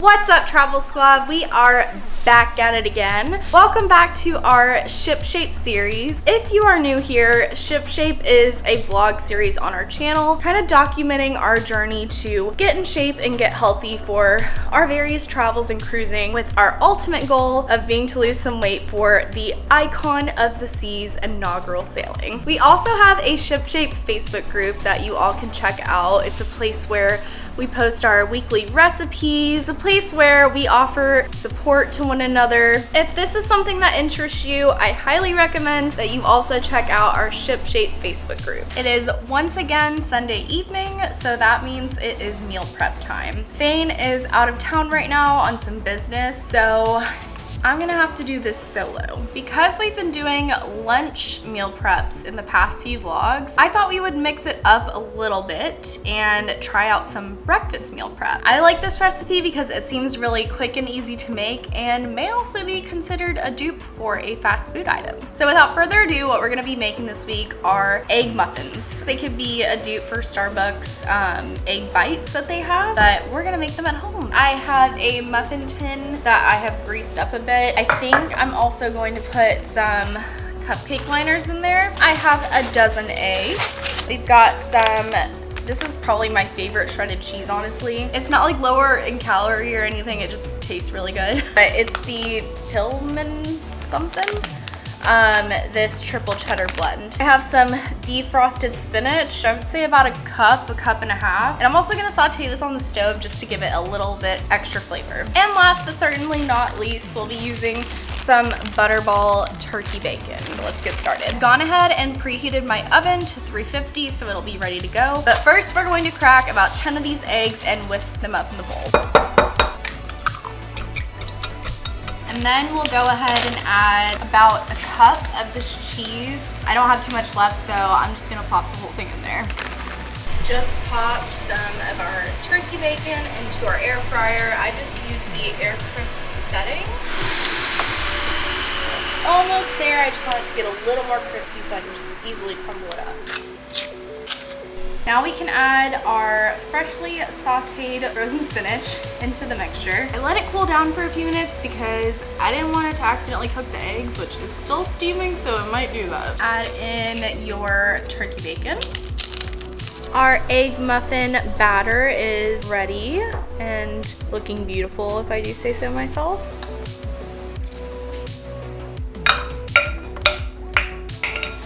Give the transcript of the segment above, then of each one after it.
What's up, Travel Squad? We are back at it again. Welcome back to our ShipShape series. If you are new here, ShipShape is a vlog series on our channel, kind of documenting our journey to get in shape and get healthy for our various travels and cruising, with our ultimate goal of being to lose some weight for the Icon of the Seas inaugural sailing. We also have a ShipShape Facebook group that you all can check out. It's a place where we post our weekly recipes, a place where we offer support to one another. If this is something that interests you, I highly recommend that you also check out our ShipShape Facebook group. It is once again Sunday evening, so that means it is meal prep time. Fain is out of town right now on some business, so I'm gonna have to do this solo. Because we've been doing lunch meal preps in the past few vlogs, I thought we would mix it up a little bit and try out some breakfast meal prep. I like this recipe because it seems really quick and easy to make and may also be considered a dupe for a fast food item. So without further ado, what we're gonna be making this week are egg muffins. They could be a dupe for Starbucks egg bites that they have, but we're gonna make them at home. I have a muffin tin that I have greased up a bit. I think I'm also going to put some cupcake liners in there. I have a dozen eggs. We've got some, this is probably my favorite shredded cheese, honestly. It's not like lower in calorie or anything, it just tastes really good. But it's the Tillman something. This triple cheddar blend. I have some defrosted spinach. I would say about a cup and a half. And I'm also gonna saute this on the stove just to give it a little bit extra flavor. And last but certainly not least, we'll be using some butterball turkey bacon. Let's get started. Gone ahead and preheated my oven to 350 so it'll be ready to go. But first we're going to crack about 10 of these eggs and whisk them up in the bowl. And then we'll go ahead and add about a cup of this cheese. I don't have too much left, so I'm just gonna pop the whole thing in there. Just popped some of our turkey bacon into our air fryer. I just used the air crisp setting. Almost there. I just want it to get a little more crispy so I can just easily crumble it up. Now we can add our freshly sauteed frozen spinach into the mixture. I let it cool down for a few minutes because I didn't want it to accidentally cook the eggs, which it's still steaming, so it might do that. Add in your turkey bacon. Our egg muffin batter is ready and looking beautiful, if I do say so myself.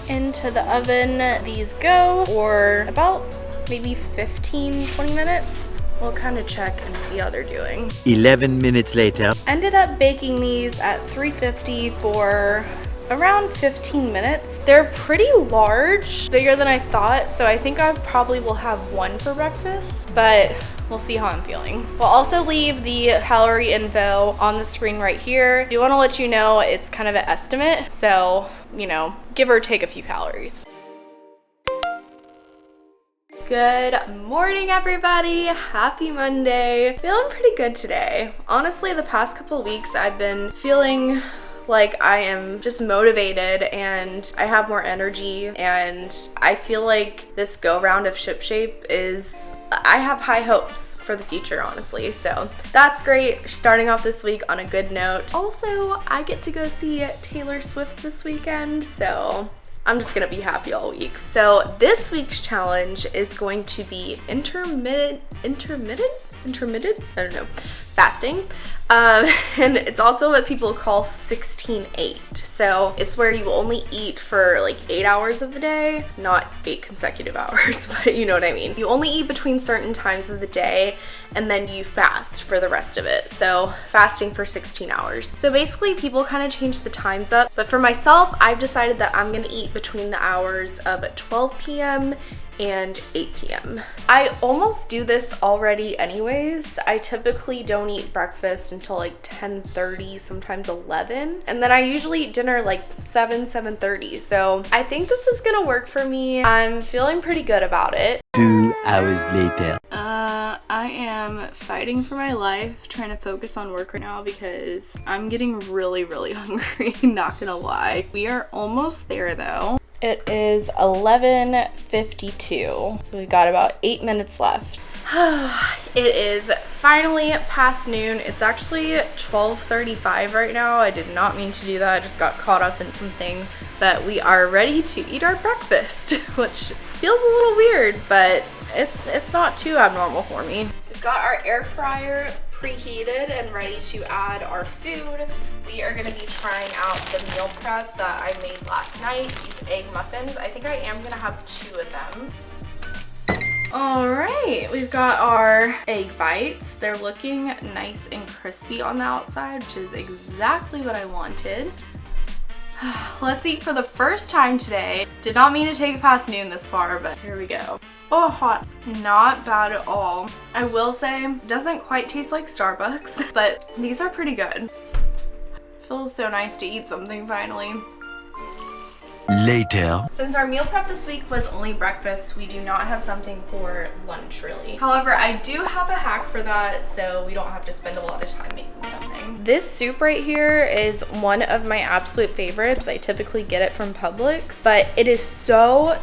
Into the oven these go for about maybe 15-20 minutes. We'll kind of check and see how they're doing. 11 minutes later. Ended up baking these at 350 for around 15 minutes. They're pretty large, bigger than I thought, so I think I probably will have one for breakfast, but we'll see how I'm feeling. We'll also leave the calorie info on the screen right here. I do want to let you know it's kind of an estimate, so, you know, give or take a few calories. Good morning, everybody. Happy Monday. Feeling pretty good today. Honestly, the past couple of weeks I've been feeling like I am just motivated and I have more energy, and I feel like this go round of ShipShape is, I have high hopes for the future, honestly, so that's great. Starting off this week on a good note. Also, I get to go see Taylor Swift this weekend, so I'm just gonna be happy all week. So this week's challenge is going to be intermittent, I don't know, fasting. And it's also what people call 16-8. So it's where you only eat for like 8 hours of the day, not 8 consecutive hours, but you know what I mean. You only eat between certain times of the day and then you fast for the rest of it. So fasting for 16 hours. So basically people kind of change the times up, but for myself, I've decided that I'm gonna eat between the hours of 12 p.m. and 8 p.m. I almost do this already anyways. I typically don't eat breakfast until like 10:30, sometimes 11. And then I usually eat dinner like 7:30. So I think this is gonna work for me. I'm feeling pretty good about it. 2 hours later. I am fighting for my life, trying to focus on work right now because I'm getting really hungry, not gonna lie. We are almost there though. It is 11:52, so we got about 8 minutes left. It is finally past noon. It's actually 12:35 right now. I did not mean to do that. I just got caught up in some things. But we are ready to eat our breakfast, which feels a little weird, but it's not too abnormal for me. We've got our air fryer preheated and ready to add our food. We are going to be trying out the meal prep that I made last night, these egg muffins. I think I am going to have 2 of them. All right, we've got our egg bites. They're looking nice and crispy on the outside, which is exactly what I wanted. Let's eat for the first time today. Did not mean to take it past noon this far, but here we go. Oh, hot. Not bad at all. I will say, it doesn't quite taste like Starbucks, but these are pretty good. Feels so nice to eat something finally. Later. Since our meal prep this week was only breakfast, we do not have something for lunch really. However, I do have a hack for that, so we don't have to spend a lot of time making something. This soup right here is one of my absolute favorites. I typically get it from Publix, but it is so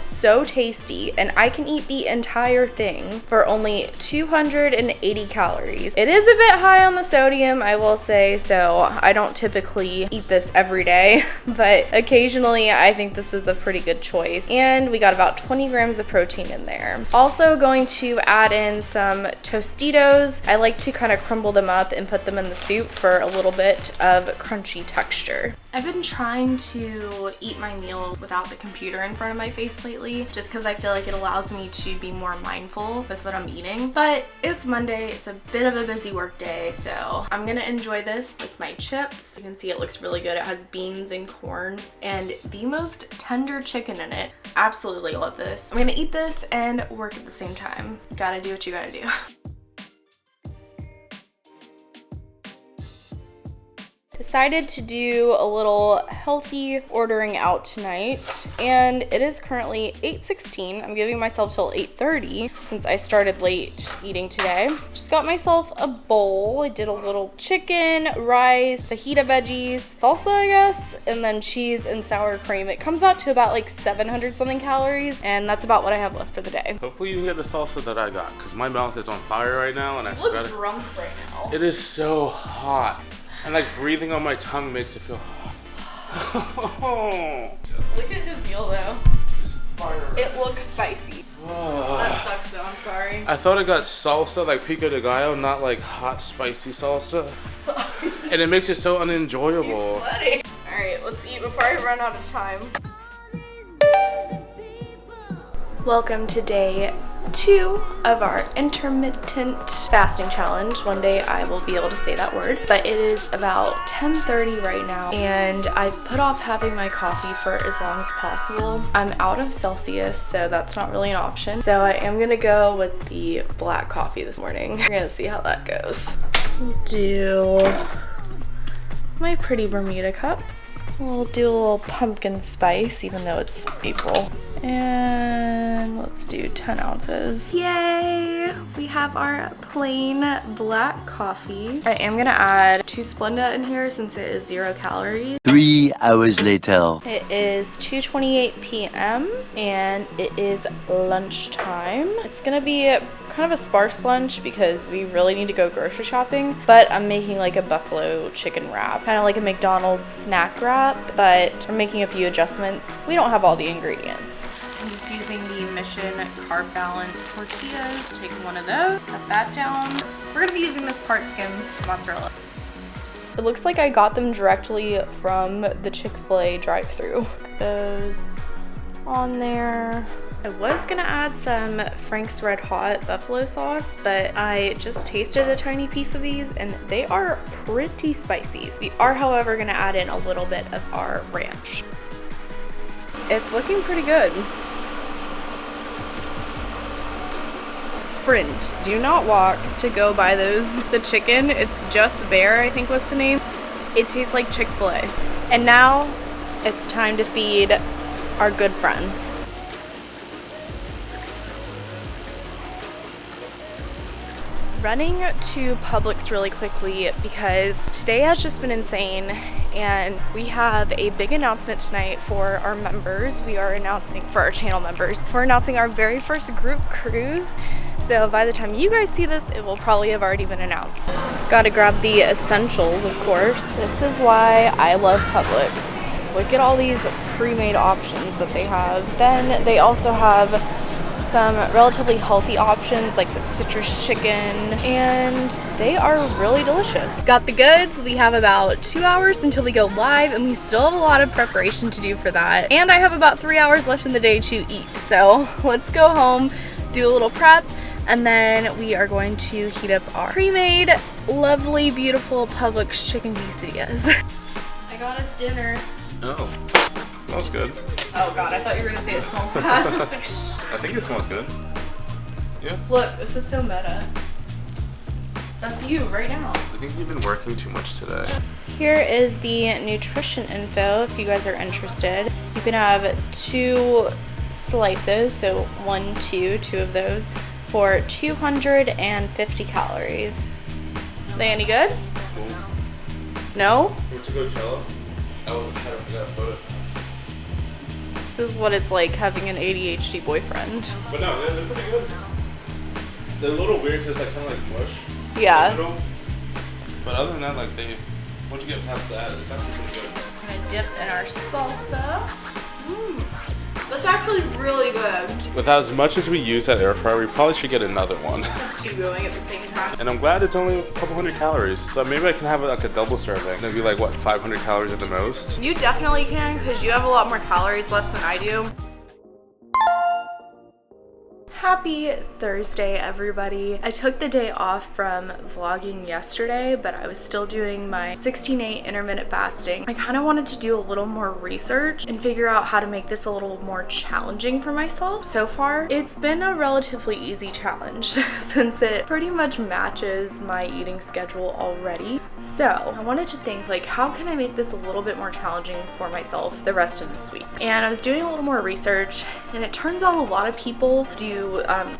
tasty, and I can eat the entire thing for only 280 calories. It is a bit high on the sodium, I will say, so I don't typically eat this every day, but occasionally I think this is a pretty good choice. And we got about 20 grams of protein in there. Also going to add in some Tostitos. I like to kind of crumble them up and put them in the soup for a little bit of crunchy texture. I've been trying to eat my meals without the computer in front of my face lately, just because I feel like it allows me to be more mindful with what I'm eating. But it's Monday, it's a bit of a busy work day, so I'm gonna enjoy this with my chips. You can see it looks really good. It has beans and corn and the most tender chicken in it. Absolutely love this. I'm gonna eat this and work at the same time. Gotta do what you gotta do. Decided to do a little healthy ordering out tonight, and it is currently 8:16. I'm giving myself till 8:30 since I started late eating today. Just got myself a bowl. I did a little chicken, rice, fajita veggies, salsa I guess, and then cheese and sour cream. It comes out to about like 700 something calories, and that's about what I have left for the day. Hopefully you get the salsa that I got, because my mouth is on fire right now, and I You look drunk right now. It is so hot. And like breathing on my tongue makes it feel hot. Look at his meal though. It's fire. It looks spicy. That sucks though, I'm sorry. I thought I got salsa like pico de gallo, not like hot spicy salsa. Sorry. And it makes it so unenjoyable. He's sweating. Alright, let's eat before I run out of time. Welcome to day 2 of our intermittent fasting challenge. One day I will be able to say that word, but it is about 10:30 right now, and I've put off having my coffee for as long as possible. I'm out of Celsius, so that's not really an option. So I am gonna go with the black coffee this morning. We're gonna see how that goes. We'll do my pretty Bermuda cup. We'll do a little pumpkin spice, even though it's April. And let's do 10 ounces. Yay! We have our plain black coffee. I am gonna add 2 Splenda in here since it is 0 calories. 3 hours later. It is 2:28 p.m. and it is lunchtime. It's gonna be kind of a sparse lunch because we really need to go grocery shopping, but I'm making like a buffalo chicken wrap, kind of like a McDonald's snack wrap, but I'm making a few adjustments. We don't have all the ingredients. I'm just using the Mission Carb Balance tortillas. Take one of those, set that down. We're gonna be using this part skim mozzarella. It looks like I got them directly from the Chick-fil-A drive-thru. Those on there. I was gonna add some Frank's Red Hot buffalo sauce, but I just tasted a tiny piece of these and they are pretty spicy. We are, however, gonna add in a little bit of our ranch. It's looking pretty good. Sprint. Do not walk to go buy those. The chicken, it's Just Bear, I think was the name. It tastes like Chick-fil-A. And now it's time to feed our good friends. Running to Publix really quickly because today has just been insane, and we have a big announcement tonight for our members. We are announcing, for our channel members, we're announcing our very first group cruise. So by the time you guys see this, it will probably have already been announced. Gotta grab the essentials, of course. This is why I love Publix. Look at all these pre-made options that they have. Then they also have some relatively healthy options like the citrus chicken, and they are really delicious. Got the goods. We have about 2 hours until we go live, and we still have a lot of preparation to do for that. And I have about 3 hours left in the day to eat. So let's go home, do a little prep, and then we are going to heat up our pre-made, lovely, beautiful Publix chicken quesadillas. I got us dinner. Oh, smells good. Oh God, I thought you were gonna say it smells bad. I was like, I think it smells good. Yeah. look, this is so meta. That's you right now. I think you've been working too much today. Here is the nutrition info if you guys are interested. You can have 2 slices, so 1, 2 of those for 250 calories. Are they any good? Cool. No? Where'd you go, Cello? I wasn't trying to forget a photo. This is what it's like having an ADHD boyfriend. But no, they're pretty good. They're a little weird because like kind of like mush. Yeah. But other than that, like once you get past that, it's actually pretty good. We're gonna dip in our salsa. That's actually really good. With as much as we use that air fryer, we probably should get another one. 2 going at the same time. And I'm glad it's only a couple hundred calories. So maybe I can have like a double serving. It'd be like, what, 500 calories at the most? You definitely can, because you have a lot more calories left than I do. Happy Thursday, everybody. I took the day off from vlogging yesterday, but I was still doing my 16-8 intermittent fasting. I kind of wanted to do a little more research and figure out how to make this a little more challenging for myself. So far, it's been a relatively easy challenge since it pretty much matches my eating schedule already. So I wanted to think, like, how can I make this a little bit more challenging for myself the rest of this week? And I was doing a little more research, and it turns out a lot of people do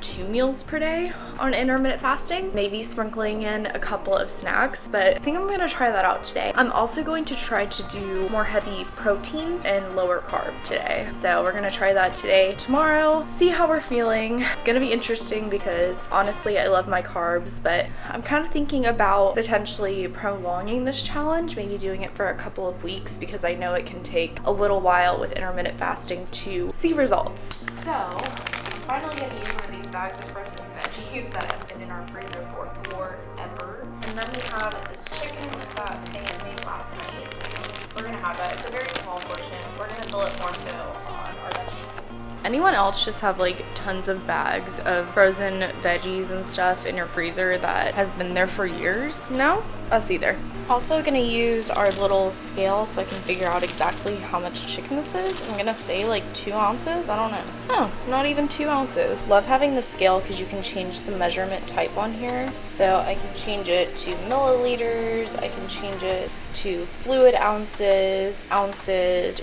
2 meals per day on intermittent fasting, maybe sprinkling in a couple of snacks, but I think I'm gonna try that out today. I'm also going to try to do more heavy protein and lower carb today. So we're gonna try that today, tomorrow, see how we're feeling. It's gonna be interesting because honestly, I love my carbs, but I'm kind of thinking about potentially prolonging this challenge, maybe doing it for a couple of weeks because I know it can take a little while with intermittent fasting to see results. So I'm finally gonna use one of these bags of frozen veggies that have been in our freezer for forever. And then we have this chicken that Faye made last night. We're gonna have it. It's a very small portion. We're gonna fill it more so on our vegetables. Anyone else just have like tons of bags of frozen veggies and stuff in your freezer that has been there for years? No? Us either. Also gonna use our little scale so I can figure out exactly how much chicken this is. I'm gonna say like 2 ounces. I don't know. No, not even 2 ounces. Love having the scale because you can change the measurement type on here. So I can change it to milliliters. I can change it to fluid ounces,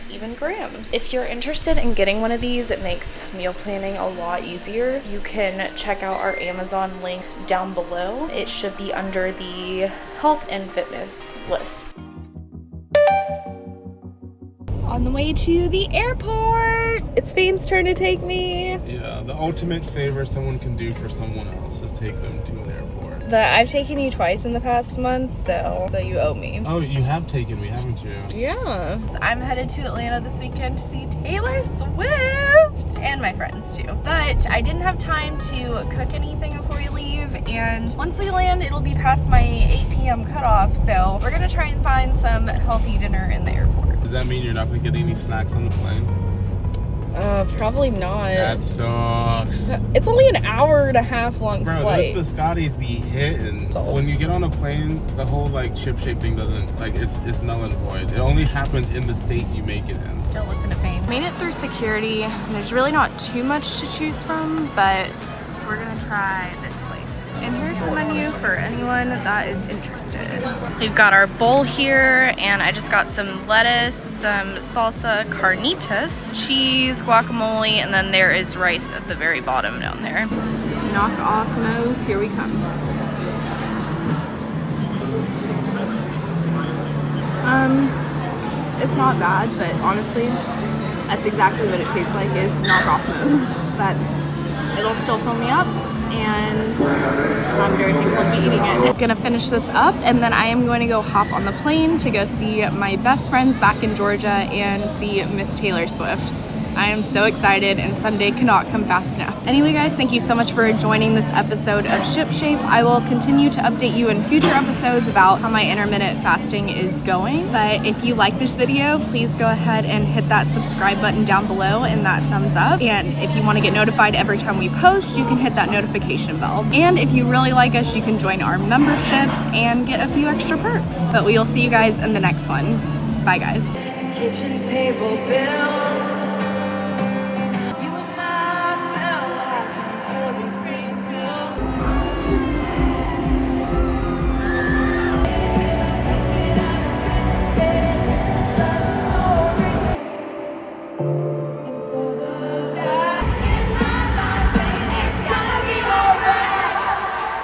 even grams. If you're interested in getting one of these, it makes meal planning a lot easier. You can check out our Amazon link down below. It should be under the health and fitness list. On the way to the airport. It's Fane's turn to take me. Yeah, the ultimate favor someone can do for someone else is take them to an airport. But I've taken you twice in the past month, so you owe me. Oh, you have taken me, haven't you? Yeah. So I'm headed to Atlanta this weekend to see Taylor Swift and my friends too. But I didn't have time to cook anything before we leave, and once we land, it'll be past my 8 p.m. cutoff, so we're gonna try and find some healthy dinner in the airport. Does that mean you're not gonna get any snacks on the plane? Probably not. That sucks. It's only an hour and a half long flight. Those biscottis be hitting. When you get on a plane, the whole like ship shape thing doesn't, like, it's null and void. It only happens in the state you make it in. Don't listen to Fame. Made it through security. There's really not too much to choose from, but we're gonna try this place. And here's the menu for anyone that is interested. We've got our bowl here, and I just got some lettuce, some salsa carnitas, cheese, guacamole, and then there is rice at the very bottom down there. Knock off nose, here we come. It's not bad, but honestly, that's exactly what it tastes like, is knock off nose. But it'll still fill me up. and I'm very thankful to be eating it. Gonna finish this up, and then I am going to go hop on the plane to go see my best friends back in Georgia and see Miss Taylor Swift. I am so excited, and Sunday cannot come fast enough. Anyway, guys, thank you so much for joining this episode of Ship Shape. I will continue to update you in future episodes about how my intermittent fasting is going. But if you like this video, please go ahead and hit that subscribe button down below and that thumbs up. And if you want to get notified every time we post, you can hit that notification bell. And if you really like us, you can join our memberships and get a few extra perks. But we will see you guys in the next one. Bye, guys. Kitchen table bill.